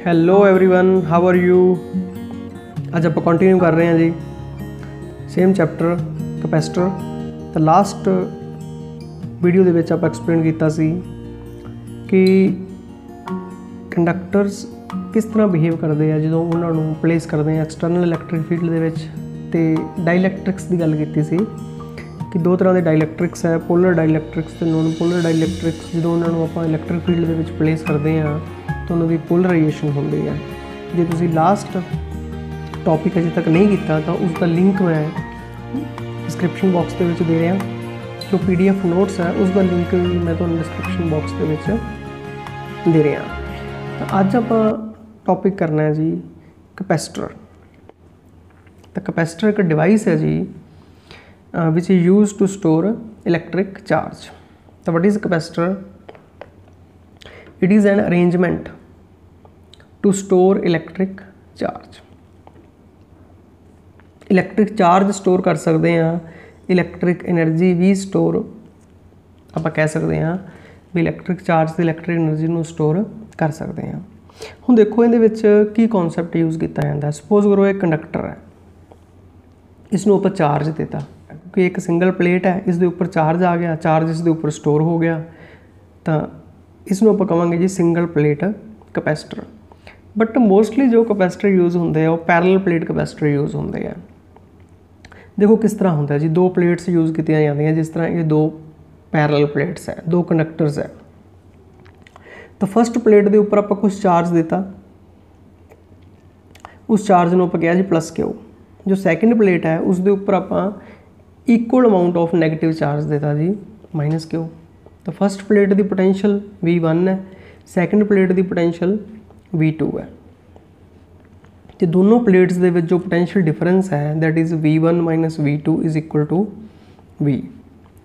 Hello everyone how are you. ਅੱਜ ਆਪਾਂ continue ਕਰ ਰਹੇ ਹਾਂ ਜੀ ਸੇਮ ਚੈਪਟਰ ਕਪੈਸਿਟਰ। ਤਾਂ ਲਾਸਟ ਵੀਡੀਓ ਦੇ ਵਿੱਚ ਆਪਾਂ ਐਕਸਪਲੇਨ ਕੀਤਾ ਸੀ ਕਿ ਕੰਡਕਟਰਸ ਕਿਸ ਤਰ੍ਹਾਂ ਬਿਹੇਵ ਕਰਦੇ ਆ ਜਦੋਂ ਉਹਨਾਂ ਨੂੰ ਪਲੇਸ ਕਰਦੇ ਆ ਐਕਸਟਰਨਲ ਇਲੈਕਟ੍ਰਿਕ ਫੀਲਡ ਦੇ ਵਿੱਚ। ਤੇ ਡਾਈਲੈਕਟ੍ਰਿਕਸ ਦੀ ਗੱਲ ਕੀਤੀ ਸੀ कि दो तरह के डाइलैक्ट्रिक्स है, पोलर डाइलैक्ट्रिक्स तो नॉन पोलर डाइलैक्ट्रिक्स। जो उन्होंने आप इलैक्ट्रिक फील्ड के प्लेस करते हैं तो उन्होंने पोलराइजेशन होती है। जो तुम लास्ट टॉपिक अजे तक नहीं किया तो उसका लिंक मैं डिस्क्रिप्शन बॉक्स के दे रहा। जो PDF नोट्स है उसका लिंक भी मैं तो डिस्क्रिप्शन बॉक्स के दे रहा। तो अज आप टॉपिक करना है जी कैपेसिटर। तो कैपेसिटर एक डिवाइस है जी which is used to store electric charge. So what is capacitor? It is an arrangement to store electric charge. Electric charge store कर सकते हैं, electric energy भी store आप कह सकते हैं भी electric charge ते electric energy ਨੂੰ store कर सकते हैं। ਹੁਣ देखो ਇਹਦੇ ਵਿੱਚ ਕੀ ਕਨਸੈਪਟ यूज़ ਕੀਤਾ ਜਾਂਦਾ। सपोज करो एक कंडक्टर है, इसनों ਆਪਾਂ चार्ज देता क्योंकि एक सिंगल प्लेट है, इस दे उपर चार्ज आ गया, चार्ज इस दे उपर स्टोर हो गया, तो इसनों आप कहांगे जी single plate capacitor. But mostly जो कैपेसिटर यूज़ होंगे वो पैरेलल प्लेट कैपेसिटर यूज़ होंगे हैं। देखो किस तरह होंगे जी, दो प्लेट्स यूज़ की जाती हैं। जिस तरह ये दो पैरेलल प्लेट्स है, दो कंडक्टर्स है। तो फस्ट प्लेट के उपर आप कुछ चार्ज देता, उस चार्ज में आप कहा जी प्लस क्यू। जो सैकेंड प्लेट है उसके उपर आप equal amount of negative charge देता जी माइनस क्यू। तो फस्ट प्लेट की पोटेंशियल V1 है, सैकेंड प्लेट की पोटेंशियल V2 है। तो दोनों प्लेट्स के जो पोटेंशियल डिफरेंस है that is V1 minus V2 is equal to V।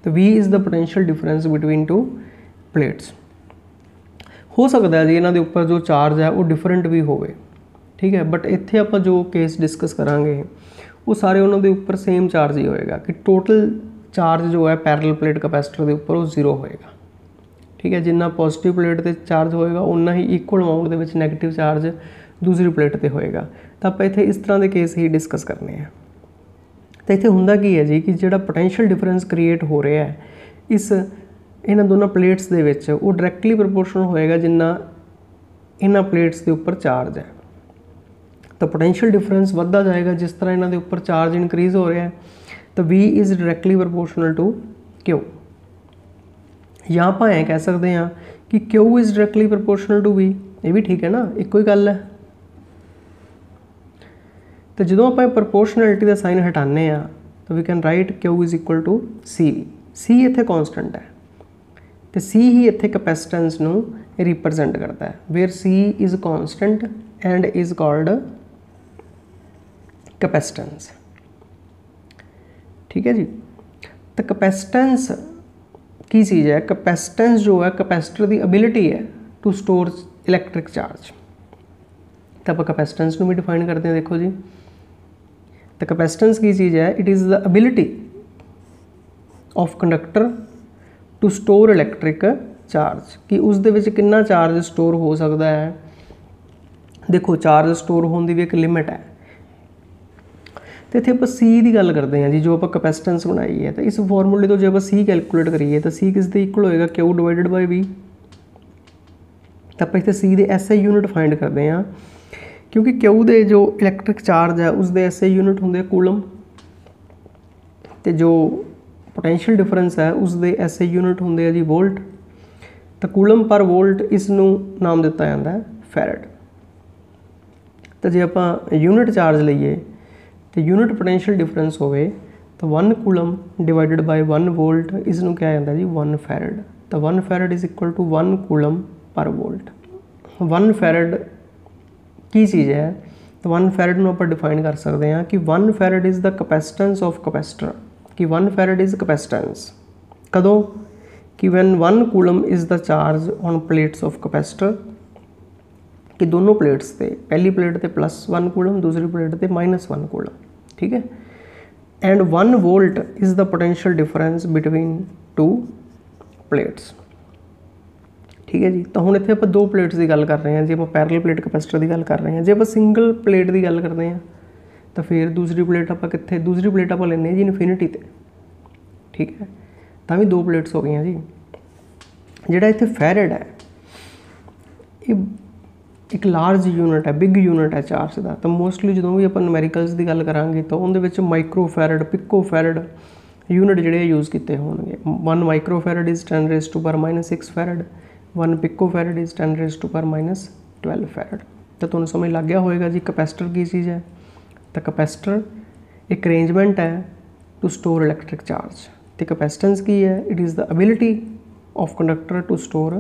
तो V is the potential difference between two plates. हो सकता है जी इन्हों के उपर जो चार्ज है वो डिफरेंट भी हो, ठीक है। बट इत्थे आप जो केस डिस्कस करांगे वो सारे उन्होंने उपर सेम चार्ज ही होएगा कि टोटल चार्ज जो है पैरेलल प्लेट कैपेसिटर के उपर वो 0 होएगा, ठीक है। जिन्ना पॉजिटिव प्लेट पर चार्ज होएगा उन्ना ही इक्वल अमाउंट के नैगेटिव चार्ज दूसरी प्लेट पर होएगा। तो आप इत्थे इस तरह के केस ही डिस्कस करने हैं। तो इत्थे हुंदा की है जी कि जिहड़ा पोटेंशियल डिफरेंस क्रिएट हो रहा है इस इन्हां दोनों प्लेट्स दे विच वो डायरैक्टली प्रोपोर्शनल होएगा जिन्ना इन्हां प्लेट्स के उपर चार्ज है। तो पोटेंशियल डिफरेंस बढ़ता जाएगा जिस तरह इन्हों के उपर चार्ज इनक्रीज हो रहा है। तो V is directly proportional to Q। या आप ऐ कह सकते हैं कि Q is directly proportional to V। ये भी ठीक है ना, एक ही गल है। तो जो आप प्रोपोर्शनैलिटी का साइन हटाने तो we can write Q is equal to C। C इत्थे कॉन्स्टेंट है तो C ही इत्थे कैपेसिटेंस नूं रिप्रजेंट करता है, where C is constant and is called capacitance, ठीक है जी। तो कैपेसिटेंस की चीज़ है? कैपेसिटेंस जो है कैपेसिटर की एबिलिटी है टू स्टोर इलैक्ट्रिक चार्ज। तो आप कैपेसिटेंस को भी डिफाइन करते हैं। देखो जी, तो कैपेसिटेंस की चीज़ है? It is the ability of conductor to store electric charge कि उस दे विच कितना चार्ज स्टोर हो सकता है। देखो चार्ज स्टोर होने की भी एक लिमिट है। तो इत्थे आप C की गल करते हैं जी, जो आप कैपेसिटेंस बनाई है। तो इस फॉर्मूले तो जो आप C कैलकुलेट करिए तो C किस दे इक्वल होएगा Q डिवाइडेड बाय V। तो आप इत्थे C के SI यूनिट फाइंड करते हैं क्योंकि Q के जो इलैक्ट्रिक चार्ज है उसके SI यूनिट होंगे कूलम, तो जो पोटेंशियल डिफरेंस है उसके SI यूनिट होंगे जी वोल्ट। तो कूलम पर वोल्ट इसनूं नाम दिता जाता है फैरड। तो जो आप यूनिट चार्ज लीए तो यूनिट पोटेंशियल डिफरेंस होवे तो 1 कूलम डिवाइडेड बाय 1 वोल्ट इसनूं क्या जाता जी 1 फैरड। तो 1 farad is equal to 1 coulomb per volt. 1 farad की चीज़ है? तो 1 फैरड नूं आपां डिफाइन कर सकते हैं कि 1 farad is the capacitance of capacitor. कि 1 फैरड इज़ कैपेसिटेंस कदों कि when 1 coulomb is the charge on plates of capacitor कि दोनों प्लेट्स पे पहली प्लेट पे +1 कूलम दूसरी प्लेट पे -1 कूलम, ठीक है। And 1 volt is the potential difference between two plates, ठीक है जी। तो हुण इत्थे आपां दो प्लेट्स की गल कर रहे हैं, जे आपां पैरल प्लेट कैपेसिटर की गल कर रहे हैं। जे आपां सिंगल प्लेट की गल करते हैं तो फिर दूसरी प्लेट आपां कित्थे, दूसरी प्लेट आपां लैंदे जी इनफिनिटी ते, ठीक है, तां भी दो प्लेट्स हो गई जी। जिहड़ा इत्थे फैरड है ये एक लार्ज यूनिट है, बिग यूनिट है चार्ज का। तो मोस्टली जो भी आप न्यूमेरिकल्स की गल करांगे तो उनके micro farad, pico farad unit जोड़े यूज़ किए होंगे। 1 micro farad is 10⁻⁻6 farad, 1 pico farad is 10⁻12 farad. तो तुहानूं समझ लग गया होएगा जी कैपेसिटर की चीज़ है। तो कैपेसिटर एक अरेंजमेंट है टू स्टोर इलैक्ट्रिक चार्ज। तो कैपेसिटेंस की है, it is the ability of conductor to store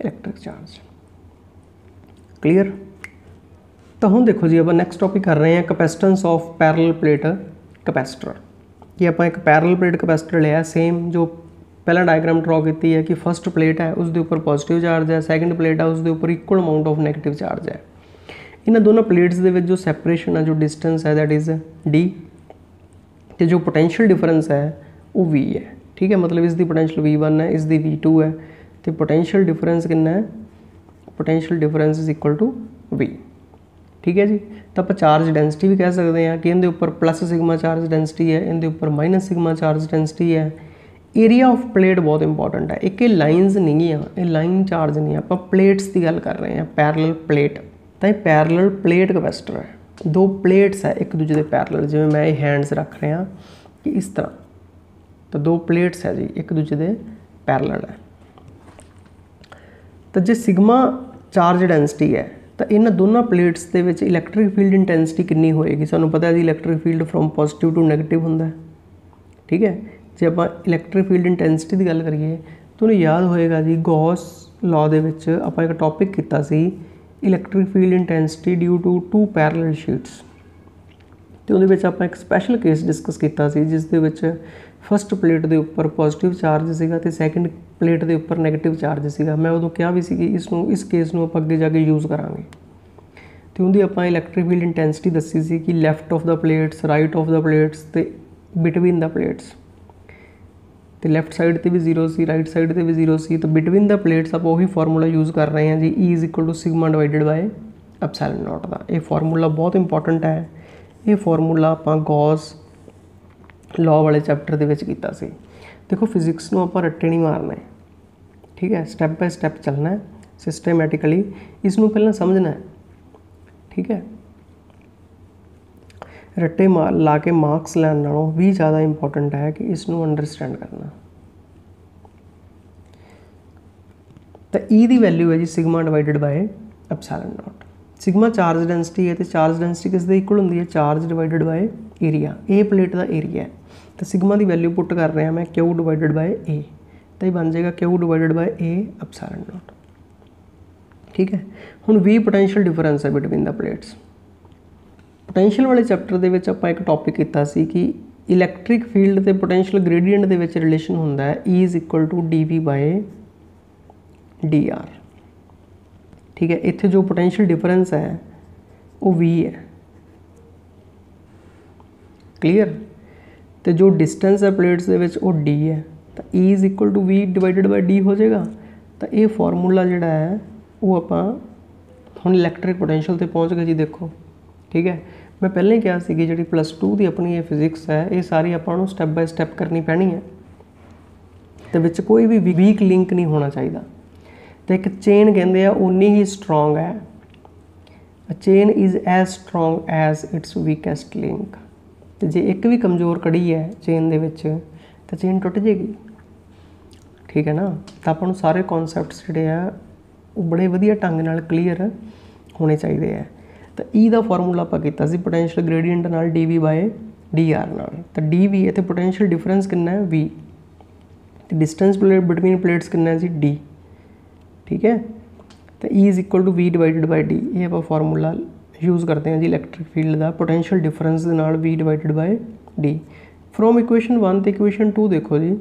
electric charge. Clear. तो हम देखो जी, अब नैक्सट टॉपिक कर रहे हैं capacitance of parallel plate capacitor. ये आप एक पैरल प्लेट कैपेसिटर लिया सेम जो पहला डायग्राम ड्रॉ की है कि फर्स्ट प्लेट है उसके उपर पॉजिटिव चार्ज है, सैकेंड प्लेट है उसके उपर equal amount of negative charge है। इन दोनों प्लेट्स के जो सैपरेशन है, जो डिस्टेंस है दैट इज़ डी, तो जो पोटेंशियल डिफरेंस है वो वी है। ठीक है, मतलब इसकी पोटेंशियल V1 है, इसकी V2 है, तो पोटेंशियल डिफरेंस कितना है, potential difference is equal to V। ठीक है जी। तो आप चार्ज डेंसिटी भी कह सकते हैं कि इनके उपर प्लस सिग्मा चार्ज डेंसिटी है, इनके उपर माइनस सिग्मा चार्ज डेंसिटी है। एरिया ऑफ प्लेट बहुत इंपॉर्टेंट है। एक लाइनस नहीं है, ये लाइन चार्ज नहीं है, आप प्लेट्स की गल कर रहे हैं, पैरल प्लेट। तो ये पैरल प्लेट कैपेसिटर है, दो प्लेट्स है एक दूसरे के पैरल, जिवें मैं हैंड्स रख रहा कि इस तरह, तो दो प्लेट्स है जी एक दूसरे के पैरल है। तो जो सिग्मा चार्ज डेंसिटी है तो इन दोनों प्लेट्स के विच इलैक्ट्रिक फील्ड इंटेंसिटी कितनी होएगी, सानू पता है जी electric field from positive to negative होंदा है। ठीक है, जे आप इलैक्ट्रिक फील्ड इंटेंसिटी की गल करिए तो याद होएगा जी गॉस लॉ दे विच आपां एक टॉपिक कीता सी electric field intensity due to two parallel sheets. तो उहदे विच आपां एक स्पैशल केस डिस्कस कीता सी जिस दे विच फस्ट प्लेट के उपर पॉजिटिव चार्ज सीगा ते सैकेंड प्लेट के उपर नैगेटिव चार्ज सीगा। मैं उदों कहा भी सी कि इस केस नूं आपां अगे जाके यूज़ करांगे। तो उहदी आपां इलैक्ट्रिक फील्ड इंटेंसिटी दसी सी कि left of the plates, right of the plates ते बिटवीन द प्लेट्स। तो लैफ्ट साइड ते भी 0 सी, राइट साइड ते भी 0 सी। तो बिटवीन द प्लेट्स आप वही फार्मूला यूज़ कर रहे हैं जी, E is equal to sigma divided by epsilon naught का। ये फार्मूला बहुत इंपॉर्टेंट है। ये फार्मूला आपां गॉस लॉ वाले चैप्टर दे विच कीता सी। देखो फिजिक्स नूं आपां रट्टे नहीं मारना है, ठीक है, स्टैप बाय स्टैप चलना है सिस्टमैटिकली, इसनूं पहलां समझना है। ठीक है, रट्टे मार ला के मार्क्स लैण नालों भी ज़्यादा इंपॉर्टेंट है कि इसनूं अंडरस्टैंड करना। तो ई दी वैल्यू है जी sigma divided by epsilon naught. Sigma charge density है तो चार्ज डेंसिटी किस दे इक्वल होंदी है, charge divided by area. A plate का एरिया है तो सिग्मा की वैल्यू पुट कर रहा मैं क्यू डिवाइडेड बाय ए, तो ये बन जाएगा Q divided by A epsilon naught. ठीक है, हुण V पोटेंशियल डिफरेंस है बिटवीन द प्लेट्स। पोटेंशियल वाले चैप्टर दे विच आपां एक टॉपिक कीता सी कि इलैक्ट्रिक फील्ड ते पोटेंशियल ग्रेडियंट दे विच रिलेशन हुंदा है E is equal to dV by dr। ठीक है, इत्थे जो पोटेंशियल डिफरेंस है वो V है। क्लीयर। तो जो डिस्टेंस है प्लेट्स दे विच वो D है, तो E is equal to V divided by D हो जाएगा। तो ये फार्मूला जिहड़ा है वो आपां हुण इलैक्ट्रिक पोटेंशियल ते पहुँच गए जी। देखो ठीक है, मैं पहले ही कहा सी कि जिहड़ी +2 की अपनी ये फिजिक्स है ये सारी आपां नूं स्टैप बाय स्टैप करनी पैनी है। तो विच कोई भी वीक लिंक नहीं होना चाहिए। तो एक चेन कहते हैं उन्नी ही स्ट्रोंग है, a chain is as strong as its weakest link. तो जे एक भी कमज़ोर कड़ी है चेन दे विच तो चेन टुट जाएगी। ठीक है ना। तो आपां नूं सारे कॉन्सैप्ट्स जिहड़े आ वो बड़े वधिया ढंग नाल क्लीयर होने चाहिए है। तो ई दा फार्मूला आपां कीता सी पोटेंशियल ग्रेडियंट नाल dV बाय dr नाल। तो dV इत्थे पोटेंशियल डिफरेंस कितना है V, तो डिस्टेंस बिटवीन प्लेट्स कितना है जी D। ठीक है, तो E is equal to V divided by D। ये आप फार्मूला यूज़ करते हैं जी इलैक्ट्रिक फील्ड का पोटेंशियल डिफरेंस दे नाल V divided by D। From equation 1 तो इक्वेशन 2 देखो जी,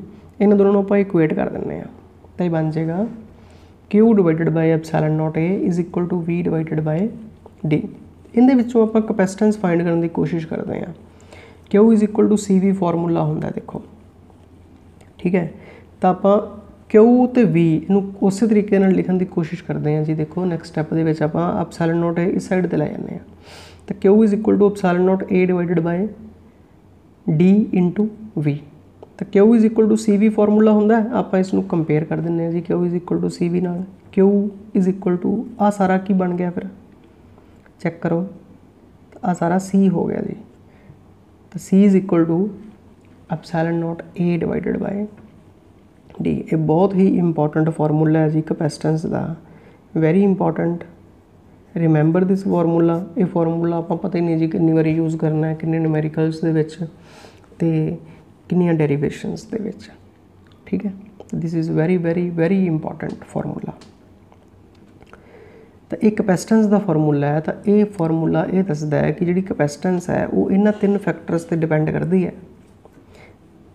इन दोनों आप इक्वेट कर दें तो ये बन जाएगा Q divided by epsilon naught A is equal to V divided by D। इनदे विचों आप कैपेसिटेंस फाइंड करने की कोशिश करते हैं। Q is equal to CV formula होंदा देखो। ठीक है, तो आप क्यू तो वी इनू उस तरीके नाल लिखण की कोशिश करते हैं जी। देखो नैक्सट स्टैप दे विच आपां एप्सिलॉन नॉट इस साइड ते लै जांदे हैं, तो Q is equal to epsilon naught A divided by D into V. तो Q is equal to C V formula होंदा है, आपां इसनूं कंपेयर कर दिंदे हैं जी Q is equal to C V नाल। क्यू इज़ इक्वल टू आ सारा की बन गया, फिर चैक करो आ सारा सी हो गया जी। तो C is equal to epsilon naught A divided by D. ये बहुत ही इंपॉर्टेंट फॉर्मूला है जी कैपेसिटेंस का, very important. Remember this formula. ये फॉर्मूला आप पता ही नहीं जी कितनी बार यूज़ करना है, किन्ने न्यूमेरिकल्स दे विच ते किन्नियां डेरिवेशनस दे विच, ठीक है। This is very very very important formula. तो ये कैपेसिटेंस का फॉर्मूला है, तो ये फॉर्मूला ये दसदा है कि जी कैपेसिटेंस है वो इन्हां 3 फैक्टर्स पर डिपेंड करती है।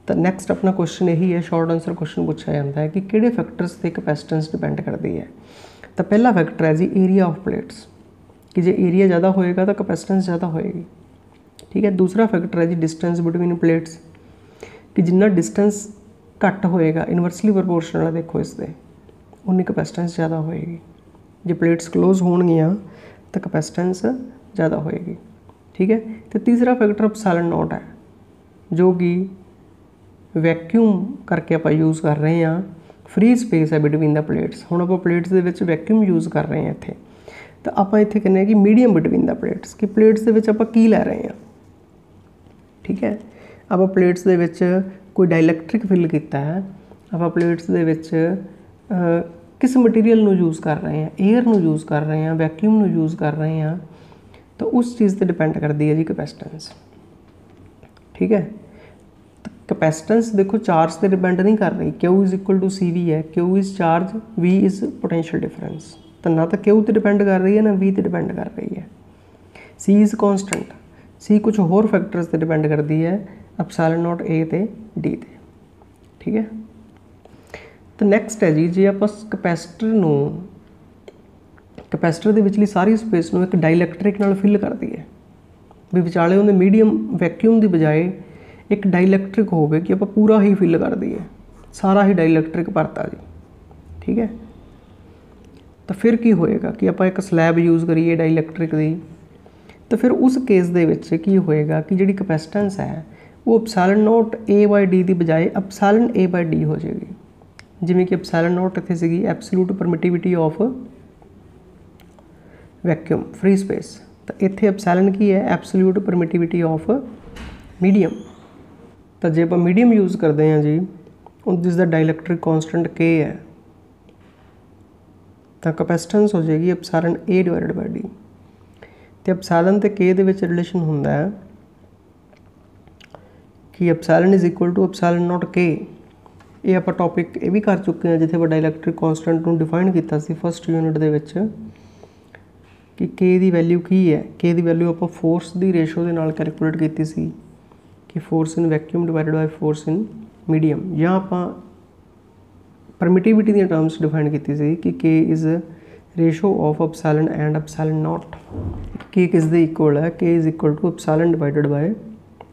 तो नैक्सट अपना क्वेश्चन यही है, शॉर्ट आंसर क्वेश्चन पूछा जाता है कि किहड़े फैक्टर्स पर कैपेसिटेंस डिपेंड करती है। तो पहला फैक्टर है जी एरिया ऑफ प्लेट्स, कि जो एरिया ज़्यादा होएगा तो कैपेसिटेंस ज़्यादा होएगी, ठीक है। दूसरा फैक्टर है जी डिस्टेंस बिटवीन प्लेट्स, कि जिन्ना डिस्टेंस घट होएगा इनवर्सली प्रोपोर्शनल है, देखो इससे उन्नी कैपेसिटेंस ज़्यादा होएगी। जो प्लेट्स क्लोज होणगियां तो कैपेसिटेंस ज़्यादा होएगी, ठीक है। तो तीसरा फैक्टर एप्सिलॉन नॉट है, जो कि वैक्यूम करके आप यूज़ कर रहे हैं। फ्री स्पेस है बिटवीन द प्लेट्स, हुण आप प्लेट्स दे विच वैक्यूम यूज़ कर रहे हैं इत्थे, तो आप इत्थे कहने कि मीडियम बिटवीन द प्लेट्स, कि प्लेट्स दे विच आप की लै रहे हैं, ठीक है। आप प्लेट्स दे विच कोई डाइलैक्ट्रिक फिल किया है, आप प्लेट्स दे विच किस मटीरियल नू यूज़ कर रहे हैं, एयर नू यूज़ कर रहे हैं, वैक्यूम नू यूज़ कर रहे हैं, तो उस चीज़ पर डिपेंड करती है जी कैपेसिटेंस, ठीक है। कैपेसिटेंस देखो चार्ज से डिपेंड नहीं कर रही, Q is equal to C V है, Q is charge, V is potential difference. तो ना तो क्यू तो डिपेंड कर रही है ना वी तो डिपेंड कर रही है। सी इज़ कॉन्सटेंट, सी कुछ होर फैक्टर्स पर डिपेंड करती है, एप्सिलॉन नॉट ए ते डी ते, ठीक है। तो नैक्सट है जी जे आप कैपेसिटर नू कैपेसिटर के विचली सारी स्पेस नू एक डाइलैक्ट्रिक नाल फिल कर दईए, भी विचाले उन्हें मीडियम वैक्यूम की बजाय एक डाइलैक्ट्रिक हो गए कि आप पूरा ही फिल कर दईए, सारा ही डाइलैक्ट्रिक भरता जी, ठीक है। तो फिर की होएगा कि आप एक स्लैब यूज़ करिए डाइलैक्ट्रिक की, तो फिर उस केस दे विच की होएगा कि जिहड़ी कैपेसिटेंस है वो epsilon naught A by D की बजाय एप्सिलॉन ए बाय डी हो जाएगी। जिवें कि एप्सिलॉन नॉट इत्थे सीगी absolute permittivity of vacuum free space, तो इत्थे एप्सिलॉन की है एब्सोल्यूट परमिटिविटी ऑफ मीडियम। तो जे आप मीडियम यूज़ करते हैं जी, जिसका डाइलैक्ट्रिक कॉन्सटेंट के है, तो कैपेसिटेंस हो जाएगी epsilon A divided by D. तो एप्सिलॉन ते के दे विच रिलेशन होंदा है कि epsilon is equal to epsilon naught K. ये आप टॉपिक ये भी कर चुके हैं जिथे डाइलैक्ट्रिक कॉन्सटेंट को डिफाइन किया फस्ट यूनिट दे विच कि के दी वैल्यू की है। के दी वैल्यू आप फोर्स की रेशो के नाल कैलकुलेट की सी कि force in vacuum divided by force in medium, या आप परमिटिविटी दी टर्म्स डिफाइन की सी कि K is ratio of epsilon and epsilon naught. K किस दे इक्वल है, K is equal to epsilon divided by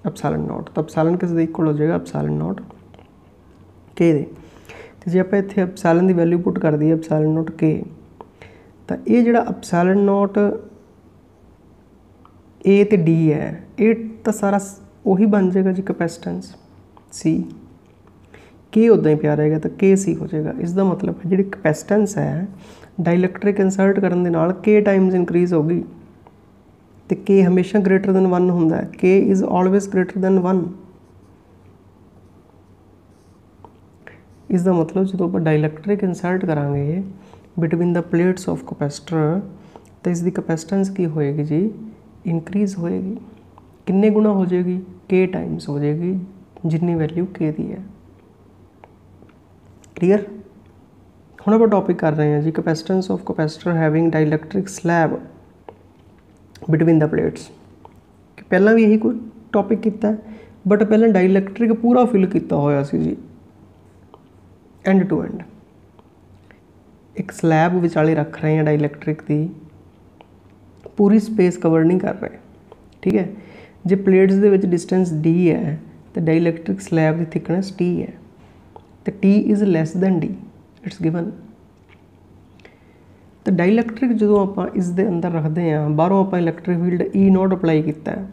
epsilon naught. तो एप्सिलॉन किस दे इक्वल हो जाएगा एप्सिलॉन नॉट के दे। तो जे आप इत्थे एप्सिलॉन की वैल्यू पुट कर दी एप्सिलॉन नॉट के, तो ये जिहड़ा एप्सिलॉन नॉट ए ते डी है ये तो सारा वही बन जाएगा जी कैपेसिटेंस सी। के उदा ही पिया रहेगा तो के सी हो जाएगा। इसका मतलब है जी कैपेसिटेंस है डाइलैक्ट्रिक इंसर्ट करने के नाल के टाइम्स इंक्रीज होगी, तो के हमेशा ग्रेटर दैन 1 होंदा है। K is always greater than 1। इसका मतलब जो आप डाइलैक्ट्रिक इंसर्ट करांगे between the plates of capacitor, तो इसकी कैपेसिटेंस की होएगी जी इंक्रीज होएगी। किन्ने गुना हो जाएगी, के टाइम्स हो जाएगी जितनी वैल्यू के दी है। क्लीयर। हुण आप टॉपिक कर रहे हैं जी capacitance of capacitor having dielectric slab between the plates. पहला भी यही कोई टॉपिक किया, बट पहले डाइलैक्ट्रिक पूरा फिल किया होया सी जी एंड टू एंड। एक स्लैब विचाले रख रहे हैं डाइलैक्ट्रिक की, पूरी स्पेस कवर नहीं कर रहे, ठीक है। जो प्लेट्स दे विच डिस्टेंस डी है तो डाइलैक्ट्रिक स्लैब की थिकनेस टी है, तो T is less than D. It's given. तो डाइलैक्ट्रिक जो आप इस दे अंदर रखते हैं, बाहरों आप इलैक्ट्रिक फील्ड E0 अप्लाई किया है,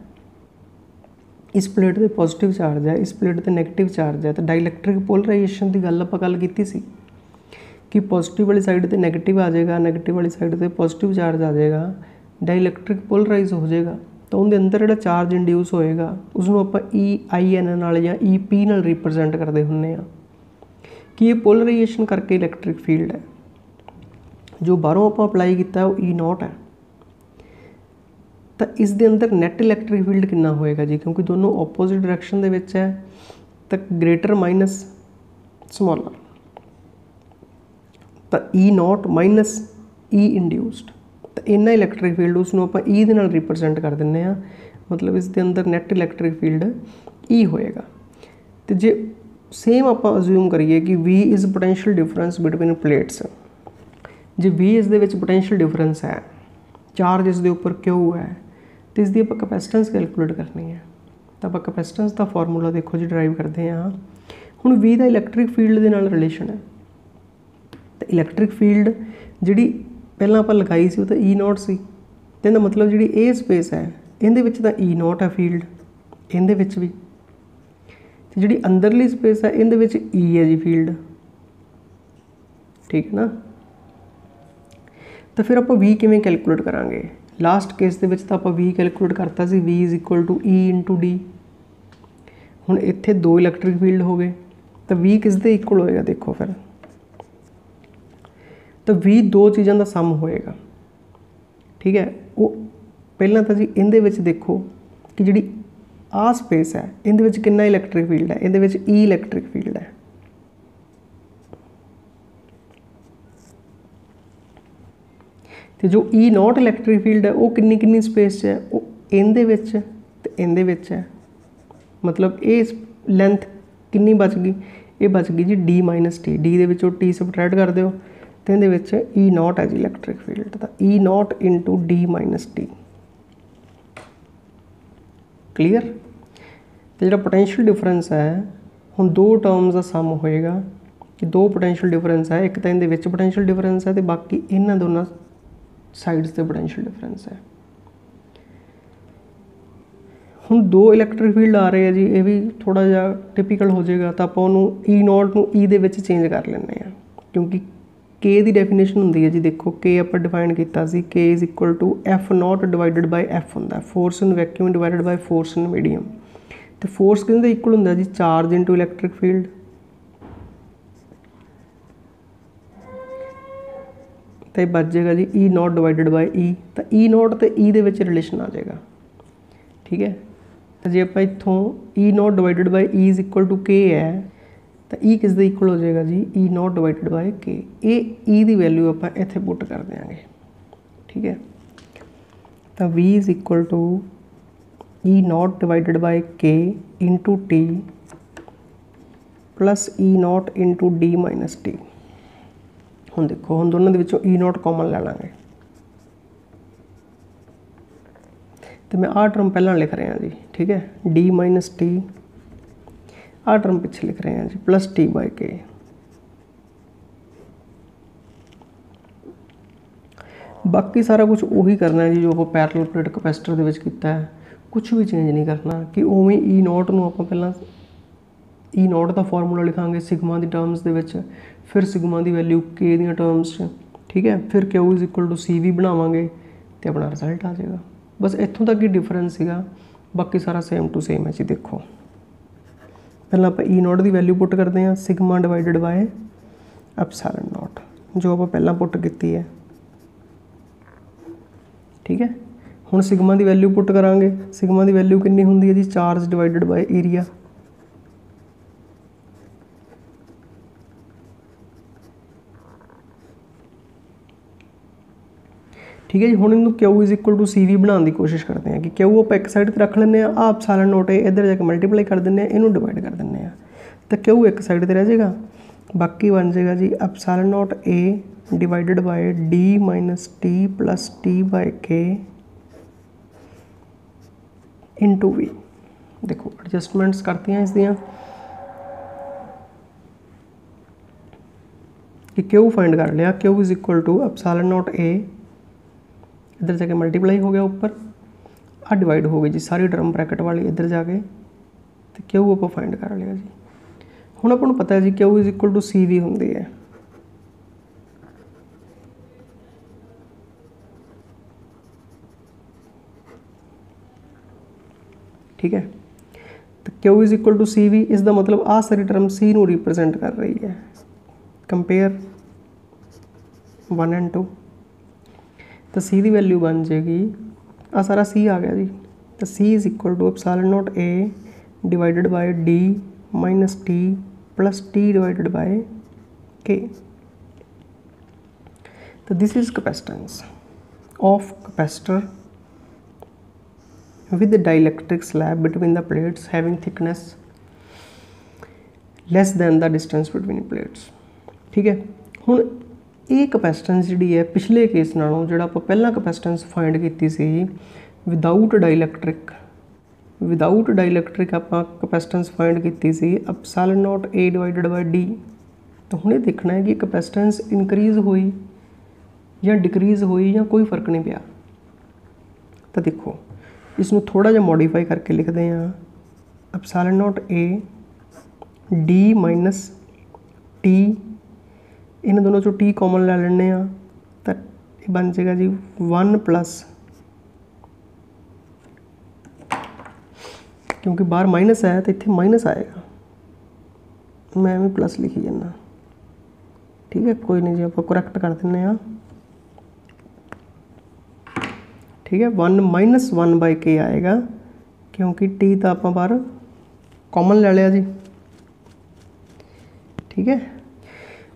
इस प्लेट पर पॉजिटिव चार्ज है, इस प्लेट पर नैगेटिव चार्ज है, तो डाइलैक्ट्रिक पोलराइजेशन की गल आप गल की सी कि पॉजिटिव वाली साइड पर नैगेटिव आ जाएगा, नैगेटिव वाली साइड पर पॉजिटिव चार्ज आ जाएगा, डाइलैक्ट्रिक पोलराइज हो जाएगा। तो उनके अंदर जो चार्ज इंड्यूस होएगा उसनों आप EIN नाल या EP नाल रिप्रजेंट करते हुन्ने आ कि ये पोलराइजेशन करके इलैक्ट्रिक फील्ड है। जो बाहरों आप अप्लाई किया वो E0 है। तो इस दे अंदर नैट इलैक्ट्रिक फील्ड कितना होएगा जी, क्योंकि दोनों ओपोजिट डायरैक्शन दे विच है, तो ग्रेटर माइनस स्मॉलर, तो E0 माइनस E इंड्यूस्ड, तो इन्ना इलैक्ट्रिक फील्ड उसनों आप E दे नाल रिप्रजेंट कर दिंदे आ, मतलब इस दे अंदर नैट इलैक्ट्रिक फील्ड E होएगा। तो जे सेम आप अज्यूम करिए कि V is potential difference between plates, J V इस दे विच पोटेंशियल डिफरेंस है, चार्ज इस दे उपर Q है, तो इसकी आप कैपेसिटेंस कैलकुलेट करनी है। तो आप कैपेसिटेंस का फॉर्मूला देखो जी ड्राइव करते हैं हुण V का इलैक्ट्रिक फील्ड के नाल रिलेशन है। तो इलैक्ट्रिक फील्ड जी पहला आप लगाई सी तो E0 सी, तो इसका मतलब जी ये स्पेस है इहदे विच तां E0 है फील्ड, इहदे विच भी, तो जी अंदरली स्पेस है इहदे विच E है जी फील्ड, ठीक है ना। तो फिर आप V किवें कैलकुलेट करांगे, लास्ट केस दे विच तां आप V कैलकुलेट करता सी, V is equal to E into D। हुण इत्थे दो इलैक्ट्रिक फील्ड हो गए, तो V किस दे इक्वल होएगा देखो फिर, तो V दो चीज़ों का सम होएगा, ठीक है। वो पहला तो जी इहदे विच देखो कि जी आ स्पेस है इहदे विच कितना इलैक्ट्रिक फील्ड है, इहदे विच E इलैक्ट्रिक फील्ड है, तो जो E0 इलैक्ट्रिक फील्ड है वो किन्नी किन्नी स्पेस है, वो इहदे विच ते इहदे विच है, मतलब ये लेंथ किन्नी बच गई, ये बच गई जी D माइनस T, D दे विचों T सबट्रैक्ट कर दो तो इहदे विच E0 है जी इलैक्ट्रिक फील्ड, तो E0 into D minus T, clear. तो जो पोटेंशियल डिफरेंस है हुण दो टर्म्स का सम होएगा कि दो पोटेंशियल डिफरेंस है, एक तो इहदे विच पोटेंशियल डिफरेंस है तो बाकी इन्हां दोनों साइड्स से पोटेंशियल डिफरेंस है। हुण दो इलैक्ट्रिक फील्ड आ रहे हैं जी, ये भी थोड़ा जिहा टिपिकल हो जाएगा, तो आप उन्होंने E0 नूं E दे विच चेंज कर लैंदे आ, क्योंकि K की डेफिनेशन होंदी है जी, देखो K आप डिफाइन किया सी, K is equal to F0 divided by F होंदा, force in vacuum divided by force in medium. तो फोर्स किसदे इक्वल होंदा जी, चार्ज इंटू इलैक्ट्रिक फील्ड, तो ये बच जाएगा जी E0 डिवाइडेड बाय E, तो E0 तो E दे विच रिलेशन आ जाएगा, ठीक है। तो जे आप इत्थों E0 divided by E is equal to K है, तो E किस दे इक्वल हो जाएगा जी E0 डिवाइडेड बाय K, ये E की वैल्यू आप इत्थे पुट कर देंगे, ठीक है। तो V is equal to E0 divided by K into T plus E0 into D minus T। हुण देखो हुण दोनों दे विचों E0 कॉमन ले लांगे, तो मैं आ टर्म पहला लिख रहा जी, ठीक है, D माइनस T, आ टर्म पिछे लिख रहे हैं जी प्लस T बाय K। बाकी सारा कुछ उही करना है जी जो आप पैरेलल प्लेट कैपेसिटर दे विच कीता है, कुछ भी चेंज नहीं करना कि उवें E0 नूं आपां पहलां E0 का फॉर्मूला लिखांगे सिग्मा की टर्म्स दे विच, फिर सिग्मा की वैल्यू K दी टर्म्स, ठीक है, फिर Q is equal to CV बनावांगे तो अपना रिजल्ट आ जाएगा। बस इत्थों तक ही डिफरेंस सीगा, बाकी सारा सेम टू सेम है जी। देखो पहला आप E0 की वैल्यू पुट करते हैं, sigma divided by epsilon not, जो आप पहला पुट की है, ठीक है। हुण सिग्मा की वैल्यू पुट करांगे, सिग्मा की वैल्यू कितनी होंदी है जी, चार्ज डिवाइडेड बाय एरिया, ठीक है जी। हुण इनू Q is equal to CV बनाने की कोशिश करते हैं कि Q आप एक साइड पर रख लें, आ एप्सिलॉन नॉट है इधर जाके मल्टीप्लाई कर दें, इनू डिवाइड कर दें, तो Q एक साइड पर रह जाएगा, बाकी बन जाएगा जी epsilon naught A divided by D minus T plus T by K into V। देखो एडजस्टमेंट्स करती हैं इसदियाँ, कि क्यू फाइंड कर लिया, Q is equal to epsilon naught A, इधर जाके मल्टीप्लाई हो गया ऊपर, आ डिवाइड हो गई जी सारी टर्म ब्रैकेट वाली इधर जाके, तो क्यू आप फाइंड कर लिया जी। हुण आपां नूं पता है जी Q is equal to C V हुंदी है, ठीक है। तो Q is equal to C V, इसका मतलब आ सारी टर्म सी नूं रिप्रजेंट कर रही है। कंपेयर 1 एंड 2, तो सी की वैल्यू बन जाएगी, आ सारा सी आ गया जी, तो C is equal to epsilon naught A divided by D minus T plus T divided by K. तो this is capacitance of capacitor with the dielectric slab between the plates having thickness less than the distance between plates, ठीक है। हुण ये capacitance जी है पिछले case नालों जो आप पहला कैपेसिटेंस फाइंड की सी विदाउट डाइलैक्ट्रिक आप कैपेसिटेंस फाइंड की C epsilon naught A divided by D. तो हुणे देखना है कि कैपेसिटेंस इनक्रीज हुई या डिक्रीज हुई या कोई फर्क नहीं पिया। तो देखो इसनों थोड़ा जिहा मॉडिफाई करके लिखते हैं, epsilon naught A D minus T, इन दोनों चो टी कॉमन ले लेने, तो ये बन जाएगा जी 1 प्लस, क्योंकि बाहर माइनस है तो इत्थे माइनस आएगा, मैं भी प्लस लिखी जाना, ठीक है। कोई नहीं जी, आप करैक्ट कर दें, ठीक है। 1 माइनस 1 बाय के आएगा, क्योंकि टी तो आप बाहर कॉमन ले लिया जी, ठीक है।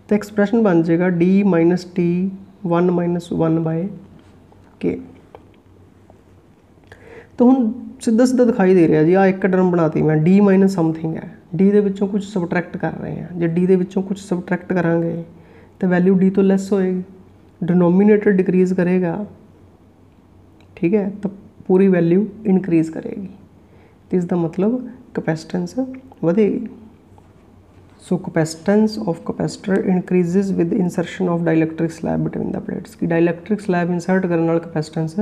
तो एक्सप्रैशन बन जाएगा D minus T 1 minus 1 by K. तो हुण सीधा सीधा दिखाई दे रहा जी, आ एक टर्म बनाती मैं, डी माइनस समथिंग है, डी दे विचों कुछ सबट्रैक्ट कर रहे हैं, जो डी दे विचों कुछ सबट्रैक्ट करांगे तो वैल्यू डी तो लेस होएगी, डिनोमिनेटर डिक्रीज़ करेगा, ठीक है, तो पूरी वैल्यू इनक्रीज़ करेगी, तो इसका मतलब कैपेसिटेंस बढ़ेगी। So capacitance of capacitor increases with insertion of dielectric slab between the plates, की डाइलैक्ट्रिक स्लैब इंसर्ट करने नाल कैपेसिटेंस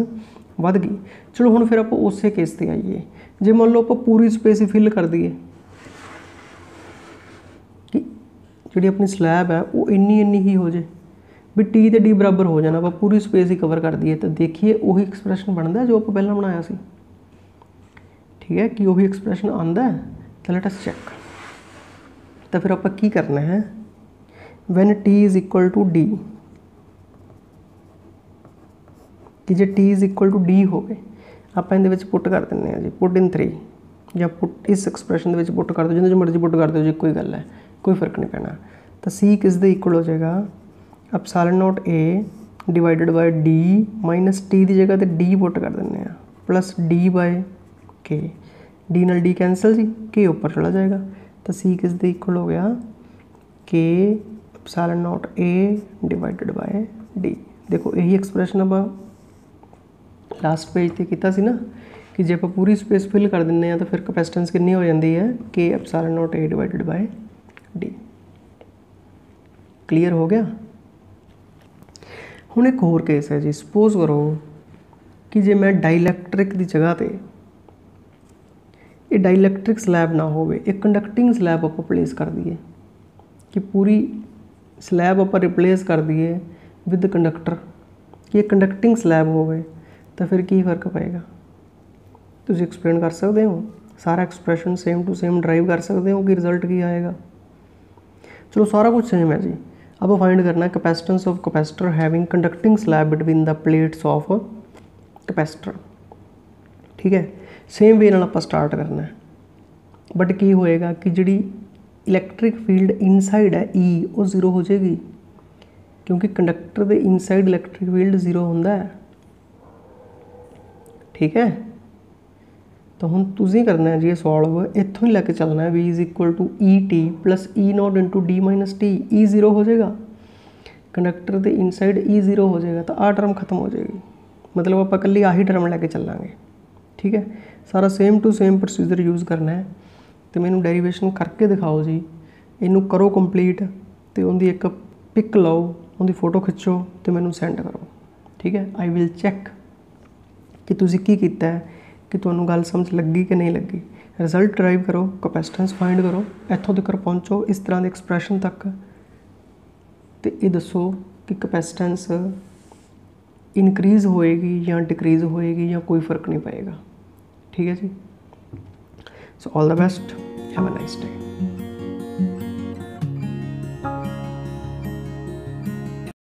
बढ़ गई। चलो हुण फिर आप उस केस ते आइए, जे मान लो आप पूरी स्पेस ही फिल कर दिए कि जी अपनी स्लैब है वो इन्नी ही हो जाए भी टी तो डी बराबर हो जाना, आप पूरी स्पेस ही कवर कर दिए, तो देखिए वही एक्सप्रैशन बनता है जो आप पहला बनाया सी, ठीक है, कि वही एक्सप्रैशन आता है। तो लेट अस चेक, तो फिर आप की करना है, when T is equal to D, कि जो T is equal to D हो गए आप पुट कर दें जी, पुट इन 3 या पुट इस एक्सप्रैशन के पुट कर दो, जिन्हें जो मर्जी पुट कर दो जी, कोई गल है, कोई फर्क नहीं पैना। तो सी किस दे इक्वल हो जाएगा, epsilon naught A divided by D minus T की जगह तो डी पुट कर दें प्लस डी बाय के, डी नाल डी कैंसल जी, के ऊपर चला जाएगा, तो सी किस दे इक्वल हो गया, के epsilon naught A divided by D. देखो यही एक्सप्रैशन आप लास्ट पेज पे किया सी ना, कि जो आप पूरी स्पेस फिल कर दें तो फिर कैपेसिटेंस कितनी हो जाती है, के epsilon naught A divided by D. Clear हो गया। हुण एक होर केस है जी, सपोज करो कि जे मैं डाइलैक्ट्रिक की जगह पे ये डाइलैक्ट्रिक स्लैब ना हो, एक कंडक्टिंग स्लैब आप रिप्लेस कर दिए, कि पूरी स्लैब आप रिप्लेस कर दिए विद कंडक्टर, कि एक कंडक्टिंग स्लैब हो, तो फिर की फर्क पेगा, तुम एक्सप्लेन कर सकते हो, सारा expression same to same derive कर सकते हो कि रिजल्ट की आएगा। चलो सारा कुछ सेम है जी, अब फाइंड करना है capacitance of capacitor having conducting slab between the plates of capacitor, ठीक है। सेम वे नाल आप स्टार्ट करना है, बट की होएगा कि जी इलैक्ट्रिक फील्ड इनसाइड है ई वो 0 हो जाएगी, क्योंकि कंडक्टर के इनसाइड इलैक्ट्रिक फील्ड 0 होंदा है, ठीक है। तो हुण तुसीं करना है जी सॉल्व, इत्थों ही लैके चलना है, V is equal to E T plus E naught into D minus T, E 0 हो जाएगा, कंडक्टर के इनसाइड ई 0 हो जाएगा, तो आ टर्म खत्म हो जाएगी, मतलब आप कल्ली आही टर्म लैके चलांगे, ठीक है। सारा same to same procedure use करना है। तो मैनू डेरीवेशन करके दिखाओ जी, इनू करो कंप्लीट, तो उनकी एक पिक लो, उनकी फोटो खिंचो तो मैनू सेंड करो, ठीक है। आई विल चैक कि तुसी की कीता है, कि तुहानू गल समझ लगी कि नहीं लगी। रिजल्ट ड्राइव करो, कैपेसिटेंस फाइंड करो, इत्थों तक पहुँचो इस तरह के एक्सप्रैशन तक, तो ये दसो कि कैपेसिटेंस इनक्रीज़ होएगी या डिक्रीज़ होएगी या कोई फ़र्क नहीं पड़ेगा, ठीक है जी। So all the best, have a nice day.